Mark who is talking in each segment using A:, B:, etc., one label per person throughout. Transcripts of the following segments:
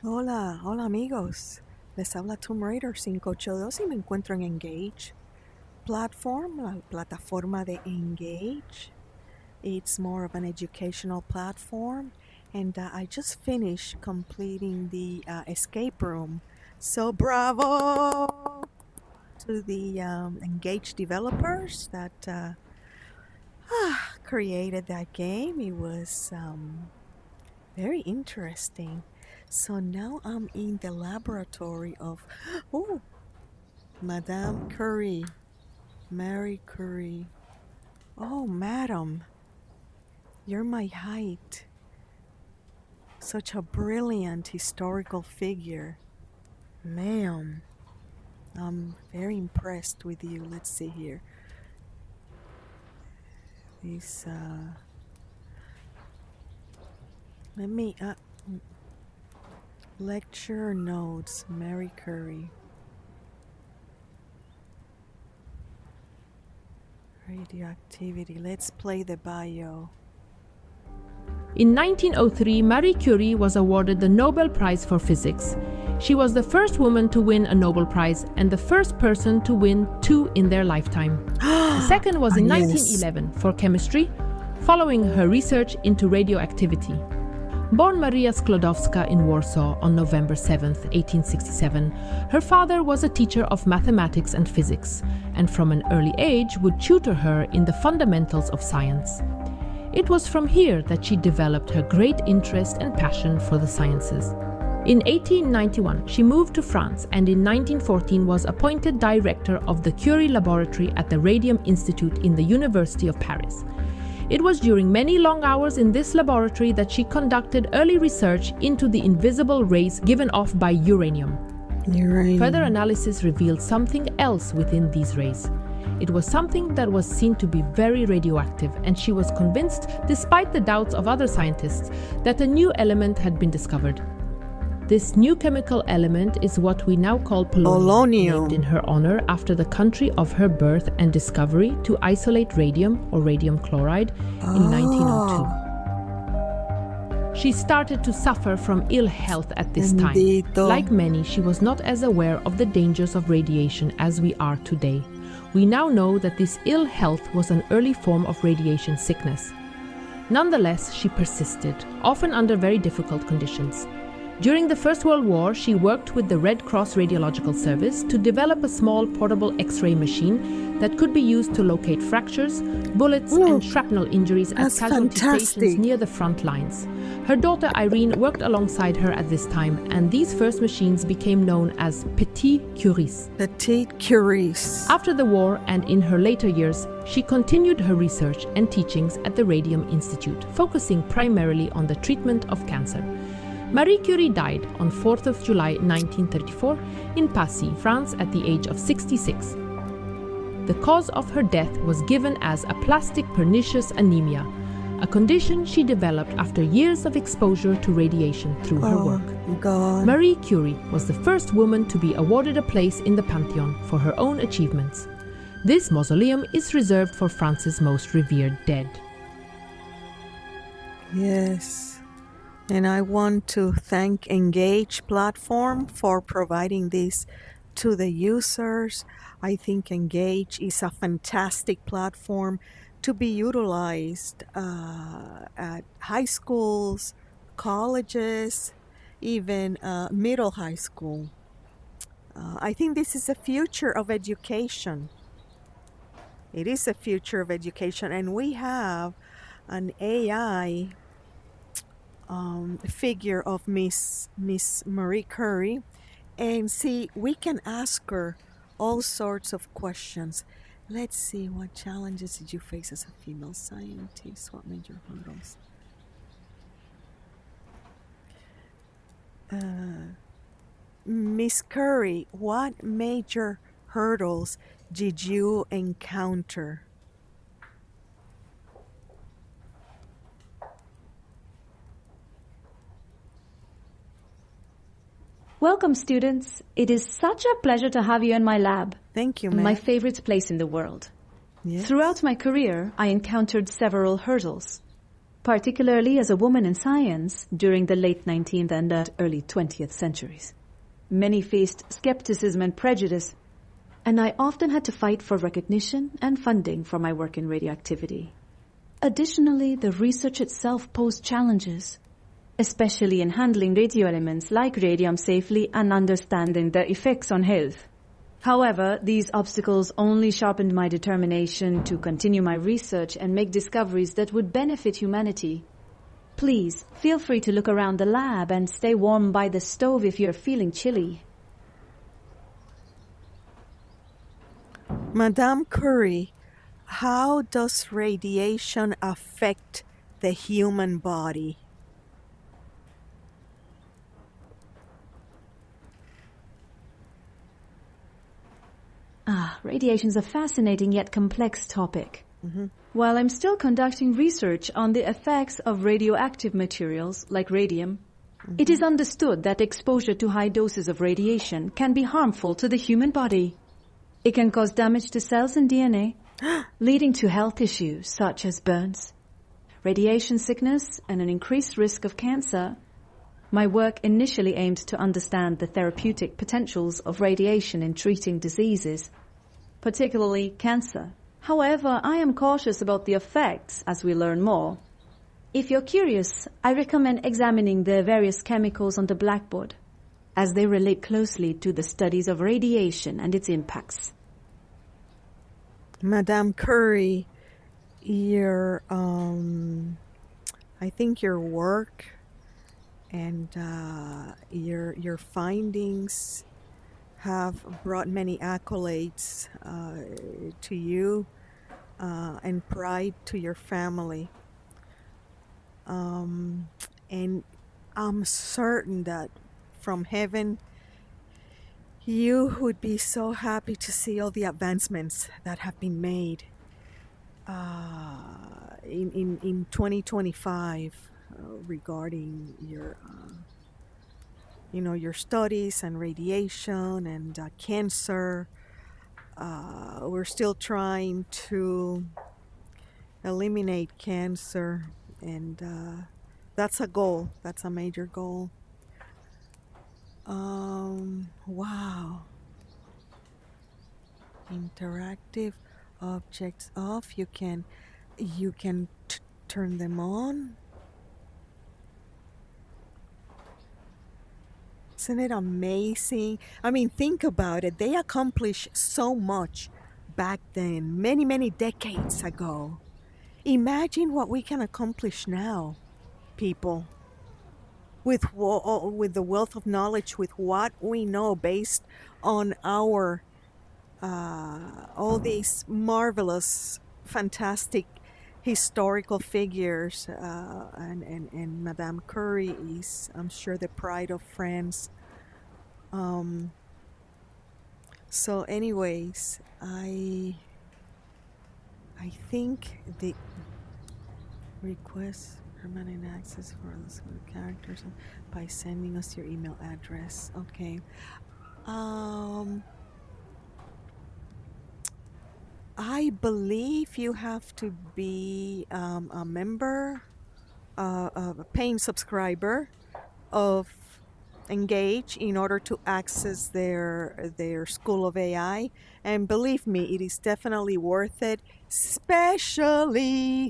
A: Hola, hola amigos. Les habla Tomb Raider 582 y me encuentro en Engage platform, la plataforma de Engage. It's more of an educational platform, and I just finished completing the escape room. So bravo to the Engage developers that created that game. It was very interesting. So now I'm in the laboratory of Madame Curie, Marie Curie. Oh, madam, you're my height. Such a brilliant historical figure. Ma'am, I'm very impressed with you. Let's see here. These, let me, lecture notes, Marie Curie. Radioactivity. Let's play the bio.
B: In 1903, Marie Curie was awarded the Nobel Prize for Physics. She was the first woman to win a Nobel Prize and the first person to win 2 in their lifetime. The second was in 1911 for chemistry, following her research into radioactivity. Born Maria Sklodowska in Warsaw on November 7, 1867, her father was a teacher of mathematics and physics, and from an early age would tutor her in the fundamentals of science. It was from here that she developed her great interest and passion for the sciences. In 1891, she moved to France and in 1914 was appointed director of the Curie laboratory at the Radium Institute in the University of Paris. It was during many long hours in this laboratory that she conducted early research into the invisible rays given off by uranium. Further analysis revealed something else within these rays. It was something that was seen to be very radioactive, and she was convinced, despite the doubts of other scientists, that a new element had been discovered. This new chemical element is what we now call polonium, named in her honor after the country of her birth and discovery to isolate radium or radium chloride in 1902. She started to suffer from ill health at this time. Like many, she was not as aware of the dangers of radiation as we are today. We now know that this ill health was an early form of radiation sickness. Nonetheless, she persisted, often under very difficult conditions. During the First World War, she worked with the Red Cross Radiological Service to develop a small portable X-ray machine that could be used to locate fractures, bullets and shrapnel injuries at casualty stations near the front lines. Her daughter Irene worked alongside her at this time, and these first machines became known as Petit Curies.
A: Petit Curies.
B: After the war and in her later years, she continued her research and teachings at the Radium Institute, focusing primarily on the treatment of cancer. Marie Curie died on 4th of July 1934 in Passy, France at the age of 66. The cause of her death was given as aplastic pernicious anemia, a condition she developed after years of exposure to radiation through her work. Marie Curie was the first woman to be awarded a place in the Pantheon for her own achievements. This mausoleum is reserved for France's most revered dead.
A: Yes. And I want to thank Engage platform for providing this to the users. I think Engage is a fantastic platform to be utilized at high schools, colleges, even middle high school. I think this is the future of education. It is the future of education, and we have an AI figure of Miss Marie Curie, and see, we can ask her all sorts of questions. Let's see, what challenges did you face as a female scientist? What major hurdles? Miss Curie, what major hurdles did you encounter?
C: Welcome, students. It is such a pleasure to have you in my lab.
A: Thank you, ma'am.
C: My favorite place in the world.
A: Yes.
C: Throughout my career, I encountered several hurdles. particularly as a woman in science during the late 19th and early 20th centuries. Many faced skepticism and prejudice, and I often had to fight for recognition and funding for my work in radioactivity. Additionally, the research itself posed challenges, especially in handling radio elements like radium safely and understanding their effects on health. However, these obstacles only sharpened my determination to continue my research and make discoveries that would benefit humanity. Please, feel free to look around the lab and stay warm by the stove if you're feeling chilly.
A: Madame Curie, how does radiation affect the human body?
C: Radiation is a fascinating yet complex topic. While I'm still conducting research on the effects of radioactive materials like radium, it is understood that exposure to high doses of radiation can be harmful to the human body. It can cause damage to cells and DNA, leading to health issues such as burns, radiation sickness, and an increased risk of cancer. My work initially aimed to understand the therapeutic potentials of radiation in treating diseases, particularly cancer. However, I am cautious about the effects as we learn more. If you're curious, I recommend examining the various chemicals on the blackboard, as they relate closely to the studies of radiation and its impacts.
A: Madame Curie, I think your work and your findings have brought many accolades to you and pride to your family. And I'm certain that from heaven, you would be so happy to see all the advancements that have been made in 2025 regarding your studies and radiation and cancer. We're still trying to eliminate cancer, and that's a goal. That's a major goal. Wow. Interactive objects off. You can turn them on. Isn't it amazing? I mean, think about it. They accomplished so much back then, many, many decades ago. Imagine what we can accomplish now, people. With the wealth of knowledge, with what we know based on our all these marvelous, fantastic historical figures, and Madame Curie is, I'm sure, the pride of France. So, anyways, I think the request permanent access for the school characters by sending us your email address. Okay. I believe you have to be a member, a paying subscriber of Engage in order to access their School of AI. And believe me, it is definitely worth it, especially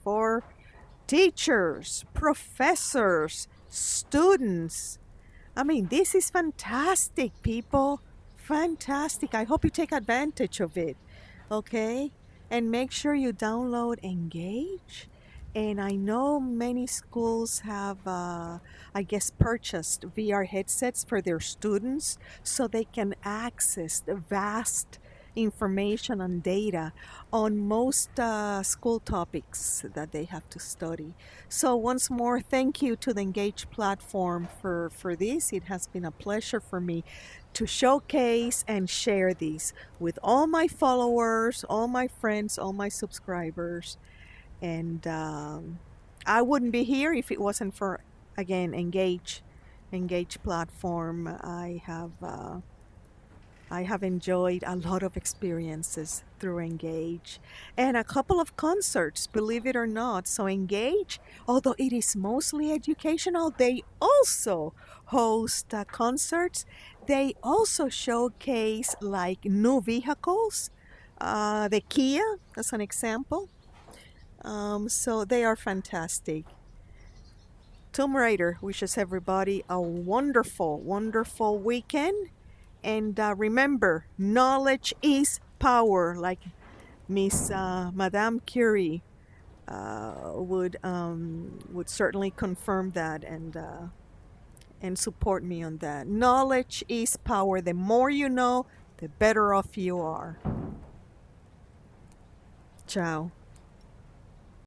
A: for teachers, professors, students. I mean, this is fantastic, people. Fantastic. I hope you take advantage of it. Okay? And make sure you download Engage. And I know many schools have, purchased VR headsets for their students so they can access the vast information and data on most school topics that they have to study. So once more, thank you to the Engage platform for this. It has been a pleasure for me to showcase and share these with all my followers, all my friends, all my subscribers. And I wouldn't be here if it wasn't for, again, Engage platform. I have I have enjoyed a lot of experiences through Engage and a couple of concerts, believe it or not. So, Engage, although it is mostly educational, they also host concerts. They also showcase like new vehicles, the Kia, as an example. So, they are fantastic. Tomb Raider wishes everybody a wonderful, wonderful weekend. And remember, knowledge is power, like Miss Madame Curie would certainly confirm that and support me on that. Knowledge is power. The more you know, the better off you are. Ciao.